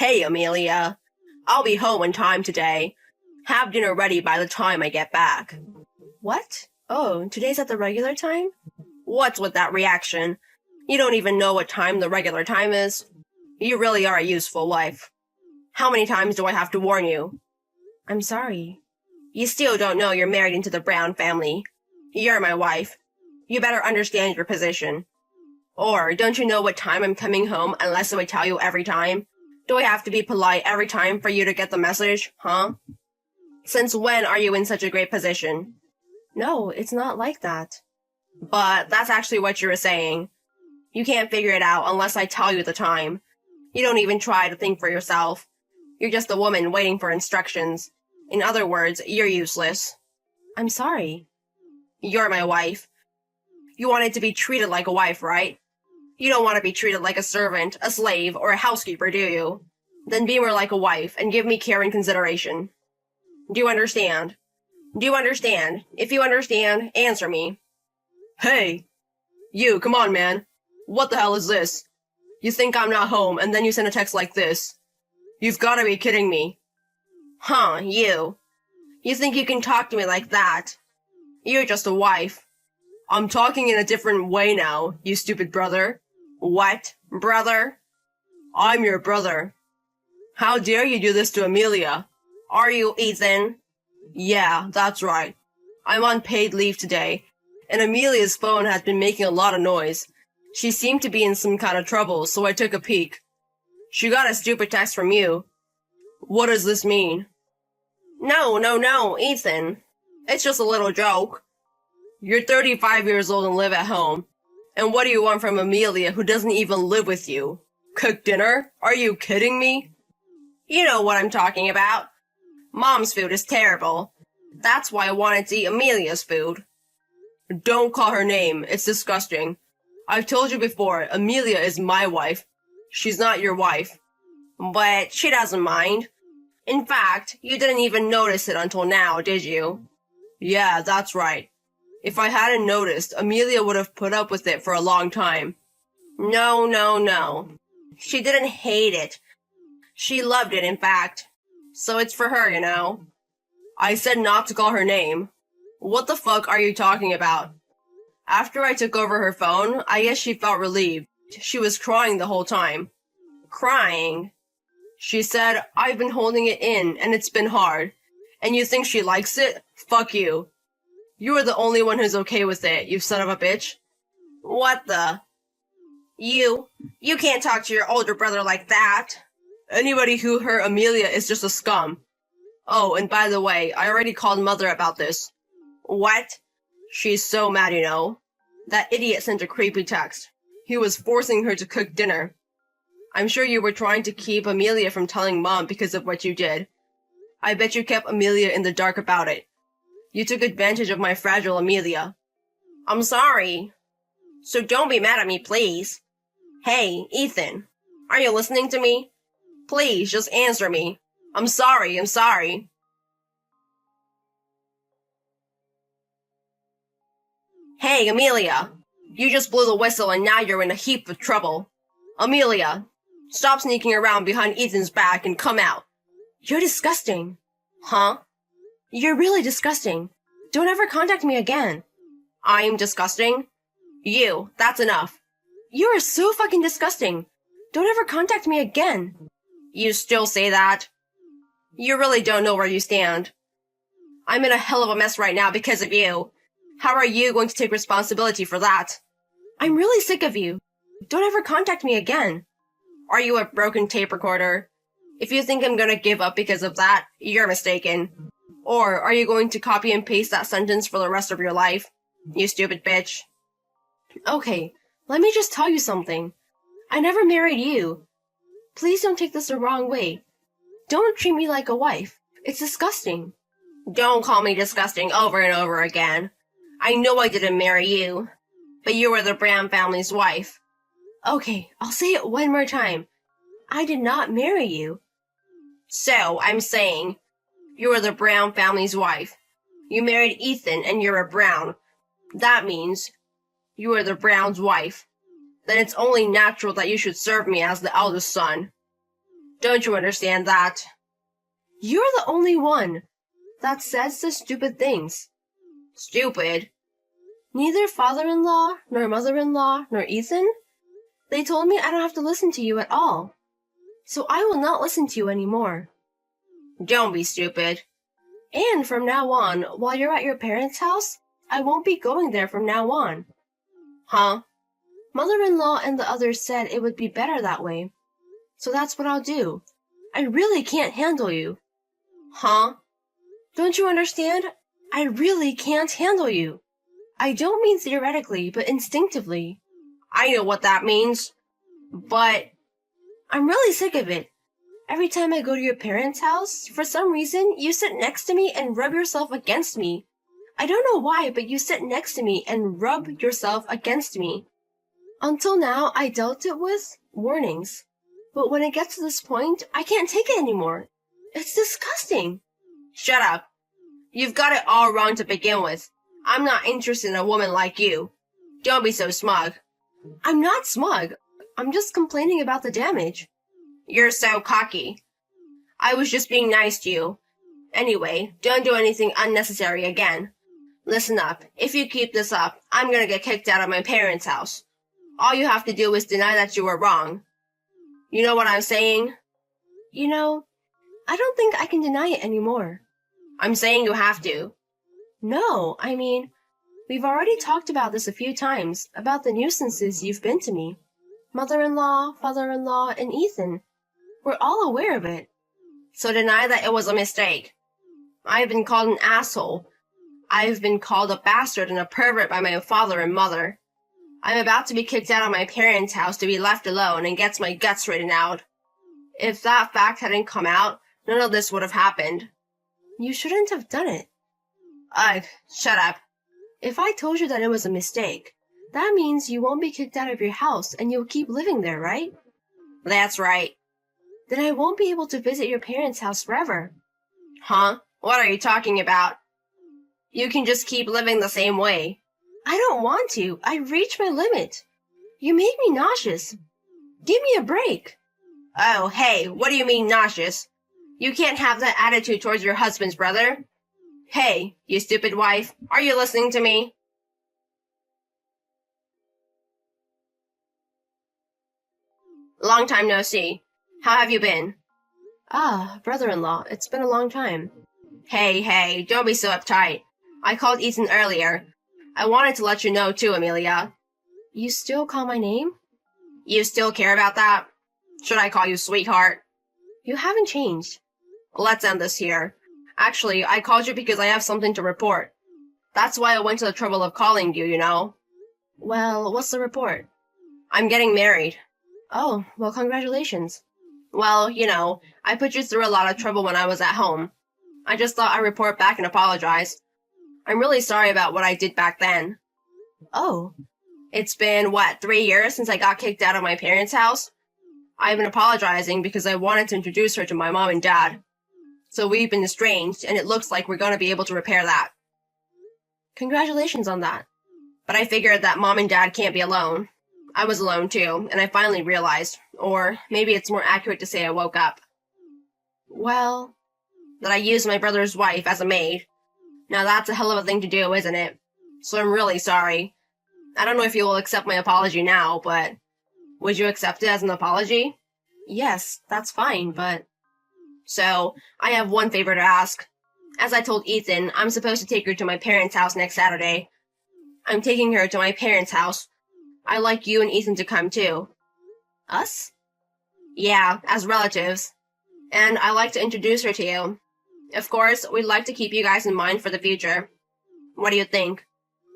Hey, Amelia. I'll be home in time today. Have dinner ready by the time I get back. What? Oh, today's at the regular time? What's with that reaction? You don't even know what time the regular time is. You really are a useful wife. How many times do I have to warn you? I'm sorry. You still don't know you're married into the Brown family. You're my wife. You better understand your position. Or, don't you know what time I'm coming home unless I tell you every time? Do I have to be polite every time for you to get the message, huh? Since when are you in such a great position? No, it's not like that. But that's actually what you were saying. You can't figure it out unless I tell you the time. You don't even try to think for yourself. You're just a woman waiting for instructions. In other words, you're useless. I'm sorry. You're my wife. You wanted to be treated like a wife, right? You don't want to be treated like a servant, a slave, or a housekeeper, do you? Then be more like a wife and give me care and consideration. Do you understand? Do you understand? If you understand, answer me. Hey! You, come on, man. What the hell is this? You think I'm not home, and then you send a text like this. You've gotta be kidding me. Huh, you. You think you can talk to me like that? You're just a wife. I'm talking in a different way now, you stupid brother. What? Brother? I'm your brother. How dare you do this to Amelia? Are you, Ethan? Yeah, that's right. I'm on paid leave today, and Amelia's phone has been making a lot of noise. She seemed to be in some kind of trouble, so I took a peek. She got a stupid text from you. What does this mean? No, Ethan. It's just a little joke. You're 35 years old and live at home. And what do you want from Amelia who doesn't even live with you? Cook dinner? Are you kidding me? You know what I'm talking about. Mom's food is terrible. That's why I wanted to eat Amelia's food. Don't call her name. It's disgusting. I've told you before, Amelia is my wife. She's not your wife. But she doesn't mind. In fact, you didn't even notice it until now, did you? Yeah, that's right. If I hadn't noticed, Amelia would have put up with it for a long time. No. She didn't hate it. She loved it, in fact. So it's for her, you know. I said not to call her name. What the fuck are you talking about? After I took over her phone, I guess she felt relieved. She was crying the whole time. Crying? She said, I've been holding it in, and it's been hard. And you think she likes it? Fuck you. You are the only one who's okay with it, you son of a bitch. What the? You can't talk to your older brother like that. Anybody who hurt Amelia is just a scum. Oh, and by the way, I already called Mother about this. What? She's so mad, you know. That idiot sent a creepy text. He was forcing her to cook dinner. I'm sure you were trying to keep Amelia from telling Mom because of what you did. I bet you kept Amelia in the dark about it. You took advantage of my fragile Amelia. I'm sorry. So don't be mad at me, please. Hey, Ethan. Are you listening to me? Please, just answer me. I'm sorry. Hey, Amelia. You just blew the whistle and now you're in a heap of trouble. Amelia, stop sneaking around behind Ethan's back and come out. You're disgusting. Huh? You're really disgusting. Don't ever contact me again. I'm disgusting? You, that's enough. You are so fucking disgusting. Don't ever contact me again. You still say that? You really don't know where you stand. I'm in a hell of a mess right now because of you. How are you going to take responsibility for that? I'm really sick of you. Don't ever contact me again. Are you a broken tape recorder? If you think I'm gonna give up because of that, you're mistaken. Or are you going to copy and paste that sentence for the rest of your life? You stupid bitch. Okay, let me just tell you something. I never married you. Please don't take this the wrong way. Don't treat me like a wife. It's disgusting. Don't call me disgusting over and over again. I know I didn't marry you, but you were the Brown family's wife. Okay, I'll say it one more time. I did not marry you. So, I'm saying, you were the Brown family's wife. You married Ethan and you're a Brown. That means you are the Brown's wife. Then it's only natural that you should serve me as the eldest son. Don't you understand that? You're the only one that says the stupid things. Stupid? Neither father-in-law, nor mother-in-law, nor Ethan? They told me I don't have to listen to you at all. So I will not listen to you anymore. Don't be stupid. And from now on, while you're at your parents' house, I won't be going there from now on. Huh? Mother-in-law and the others said it would be better that way. So that's what I'll do. I really can't handle you. Huh? Don't you understand? I really can't handle you. I don't mean theoretically, but instinctively. I know what that means. But I'm really sick of it. Every time I go to your parents' house, for some reason, you sit next to me and rub yourself against me. I don't know why, but you sit next to me and rub yourself against me. Until now, I dealt it with warnings. But when it gets to this point, I can't take it anymore. It's disgusting. Shut up. You've got it all wrong to begin with. I'm not interested in a woman like you. Don't be so smug. I'm not smug. I'm just complaining about the damage. You're so cocky. I was just being nice to you. Anyway, don't do anything unnecessary again. Listen up. If you keep this up, I'm gonna get kicked out of my parents' house. All you have to do is deny that you were wrong. You know what I'm saying? You know, I don't think I can deny it anymore. I'm saying you have to. No, I mean, we've already talked about this a few times, about the nuisances you've been to me. Mother-in-law, father-in-law, and Ethan. We're all aware of it. So deny that it was a mistake. I've been called an asshole. I've been called a bastard and a pervert by my father and mother. I'm about to be kicked out of my parents' house to be left alone and get my guts written out. If that fact hadn't come out, none of this would have happened. You shouldn't have done it. Ugh, shut up. If I told you that it was a mistake, that means you won't be kicked out of your house and you'll keep living there, right? That's right. Then I won't be able to visit your parents' house forever. Huh? What are you talking about? You can just keep living the same way. I don't want to. I've reached my limit. You make me nauseous. Give me a break. Oh, hey, what do you mean nauseous? You can't have that attitude towards your husband's brother. Hey, you stupid wife, are you listening to me? Long time no see. How have you been? Ah, brother-in-law, it's been a long time. Hey, don't be so uptight. I called Ethan earlier. I wanted to let you know too, Amelia. You still call my name? You still care about that? Should I call you sweetheart? You haven't changed. Let's end this here. Actually, I called you because I have something to report. That's why I went to the trouble of calling you, you know. Well, what's the report? I'm getting married. Oh, well, congratulations. Well, you know, I put you through a lot of trouble when I was at home. I just thought I'd report back and apologize. I'm really sorry about what I did back then. Oh. It's been, 3 years since I got kicked out of my parents' house? I've been apologizing because I wanted to introduce her to my mom and dad. So we've been estranged, and it looks like we're going to be able to repair that. Congratulations on that. But I figured that mom and dad can't be alone. I was alone too, and I finally realized, or maybe it's more accurate to say I woke up. Well, that I used my brother's wife as a maid. Now that's a hell of a thing to do, isn't it? So I'm really sorry. I don't know if you will accept my apology now, but would you accept it as an apology? Yes, that's fine, but... So, I have one favor to ask. As I told Ethan, I'm supposed to take her to my parents' house next Saturday. I'm taking her to my parents' house. I'd like you and Ethan to come too. Us? Yeah, as relatives. And I'd like to introduce her to you. Of course, we'd like to keep you guys in mind for the future. What do you think?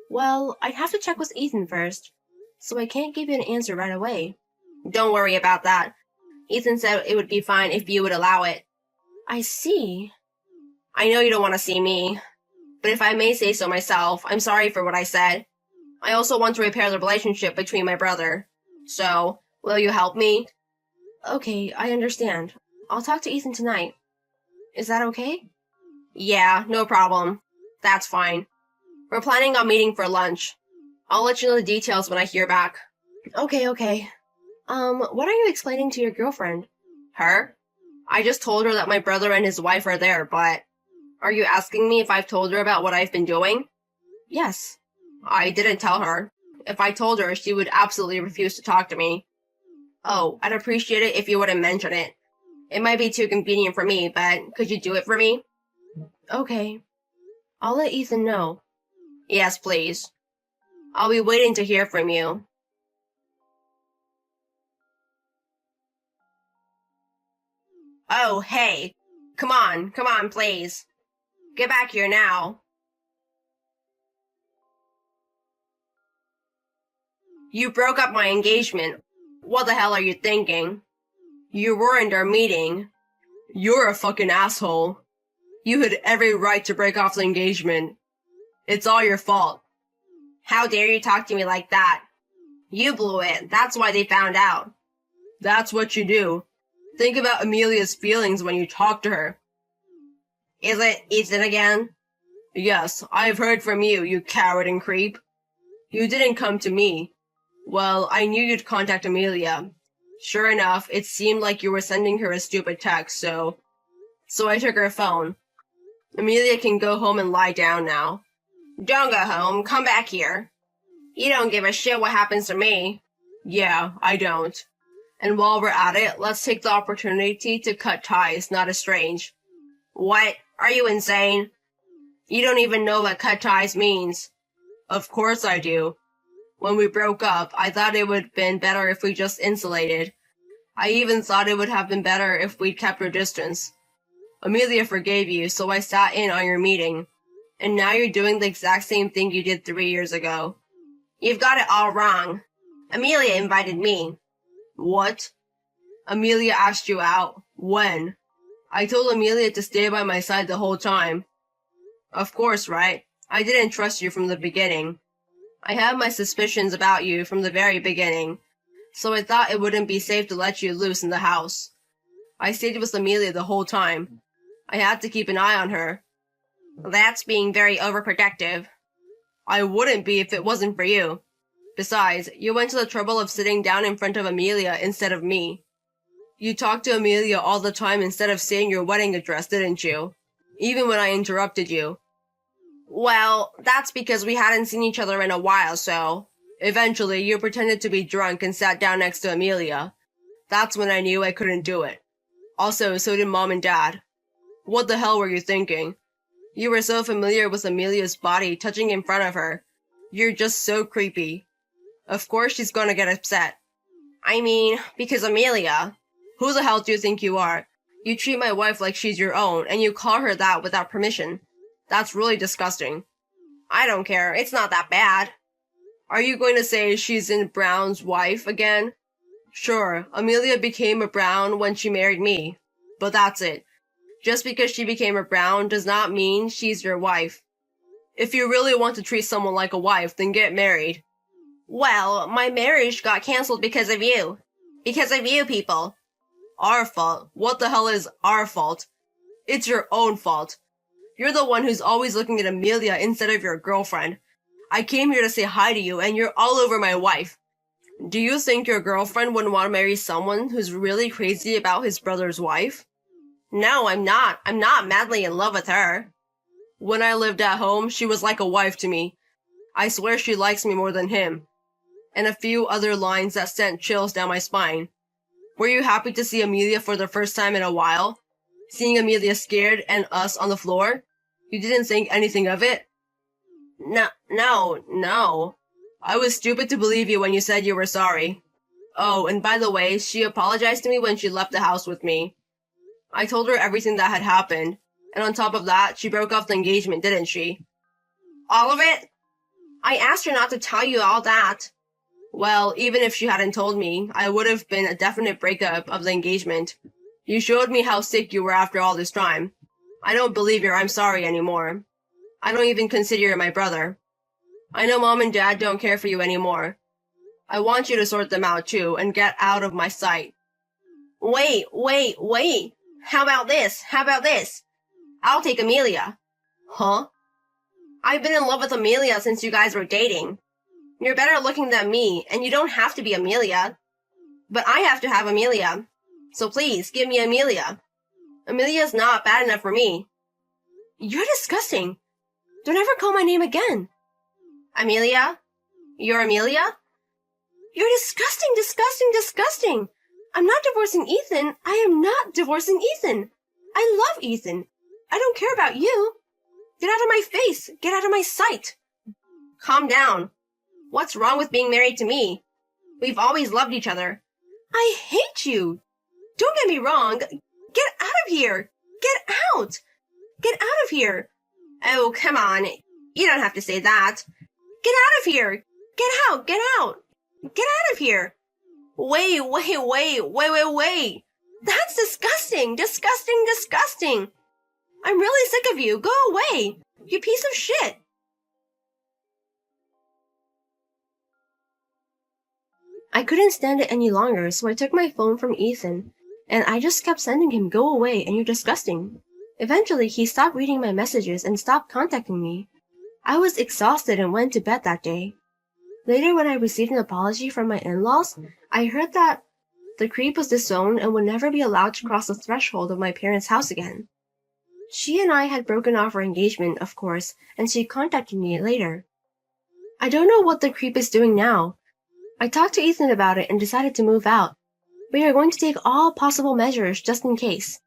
Well, I'd have to check with Ethan first, so I can't give you an answer right away. Don't worry about that. Ethan said it would be fine if you would allow it. I see. I know you don't want to see me, but if I may say so myself, I'm sorry for what I said. I also want to repair the relationship between my brother. So, will you help me? Okay, I understand. I'll talk to Ethan tonight. Is that okay? Yeah, no problem. That's fine. We're planning on meeting for lunch. I'll let you know the details when I hear back. Okay. What are you explaining to your girlfriend? Her? I just told her that my brother and his wife are there, but... Are you asking me if I've told her about what I've been doing? Yes. I didn't tell her. If I told her, she would absolutely refuse to talk to me. Oh, I'd appreciate it if you wouldn't mention it. It might be too convenient for me, but could you do it for me? Okay. I'll let Ethan know. Yes, please. I'll be waiting to hear from you. Oh, hey. Come on, please. Get back here now. You broke up my engagement. What the hell are you thinking? You ruined our meeting. You're a fucking asshole. You had every right to break off the engagement. It's all your fault. How dare you talk to me like that? You blew it. That's why they found out. That's what you do. Think about Amelia's feelings when you talk to her. Is it Ethan again? Yes, I've heard from you, you coward and creep. You didn't come to me. Well, I knew you'd contact Amelia. Sure enough, it seemed like you were sending her a stupid text, so I took her phone. Amelia can go home and lie down now. Don't go home, come back here. You don't give a shit what happens to me. Yeah, I don't. And while we're at it, let's take the opportunity to cut ties, not estrange. What? Are you insane? You don't even know what cut ties means. Of course I do. When we broke up, I thought it would have been better if we just insulated. I even thought it would have been better if we'd kept our distance. Amelia forgave you, so I sat in on your meeting. And now you're doing the exact same thing you did 3 years ago. You've got it all wrong. Amelia invited me. What? Amelia asked you out. When? I told Amelia to stay by my side the whole time. Of course, right? I didn't trust you from the beginning. I had my suspicions about you from the very beginning, so I thought it wouldn't be safe to let you loose in the house. I stayed with Amelia the whole time. I had to keep an eye on her. That's being very overprotective. I wouldn't be if it wasn't for you. Besides, you went to the trouble of sitting down in front of Amelia instead of me. You talked to Amelia all the time instead of saying your wedding address, didn't you? Even when I interrupted you. Well, that's because we hadn't seen each other in a while, so... Eventually, you pretended to be drunk and sat down next to Amelia. That's when I knew I couldn't do it. Also, so did Mom and Dad. What the hell were you thinking? You were so familiar with Amelia's body touching in front of her. You're just so creepy. Of course she's gonna get upset. I mean, because Amelia... Who the hell do you think you are? You treat my wife like she's your own, and you call her that without permission. That's really disgusting. I don't care, it's not that bad. Are you going to say she's in Brown's wife again? Sure, Amelia became a Brown when she married me. But that's it. Just because she became a Brown does not mean she's your wife. If you really want to treat someone like a wife, then get married. Well, my marriage got cancelled because of you. Because of you people. Our fault? What the hell is our fault? It's your own fault. You're the one who's always looking at Amelia instead of your girlfriend. I came here to say hi to you, and you're all over my wife. Do you think your girlfriend wouldn't want to marry someone who's really crazy about his brother's wife? No, I'm not. I'm not madly in love with her. When I lived at home, she was like a wife to me. I swear she likes me more than him. And a few other lines that sent chills down my spine. Were you happy to see Amelia for the first time in a while? Seeing Amelia scared and us on the floor? You didn't think anything of it? No. I was stupid to believe you when you said you were sorry. Oh, and by the way, she apologized to me when she left the house with me. I told her everything that had happened, and on top of that, she broke off the engagement, didn't she? All of it? I asked her not to tell you all that. Well, even if she hadn't told me, I would have been a definite breakup of the engagement. You showed me how sick you were after all this time. I don't believe your I'm sorry anymore. I don't even consider you my brother. I know Mom and Dad don't care for you anymore. I want you to sort them out too, and get out of my sight. Wait. How about this? I'll take Amelia. Huh? I've been in love with Amelia since you guys were dating. You're better looking than me, and you don't have to be Amelia. But I have to have Amelia. So please, give me Amelia. Amelia's not bad enough for me. You're disgusting. Don't ever call my name again. Amelia? You're Amelia? You're disgusting, disgusting, disgusting. I'm not divorcing Ethan. I am not divorcing Ethan. I love Ethan. I don't care about you. Get out of my face. Get out of my sight. Calm down. What's wrong with being married to me? We've always loved each other. I hate you. Don't get me wrong. Get out of here. Get out. Get out of here. Oh, come on. You don't have to say that. Get out of here. Get out. Get out. Get out of here. Wait. That's disgusting. Disgusting, disgusting. I'm really sick of you. Go away. You piece of shit. I couldn't stand it any longer, so I took my phone from Ethan, and I just kept sending him, "Go away, and you're disgusting." Eventually, he stopped reading my messages and stopped contacting me. I was exhausted and went to bed that day. Later, when I received an apology from my in-laws, I heard that the creep was disowned and would never be allowed to cross the threshold of my parents' house again. She and I had broken off our engagement, of course, and she contacted me later. I don't know what the creep is doing now. I talked to Ethan about it and decided to move out. We are going to take all possible measures just in case.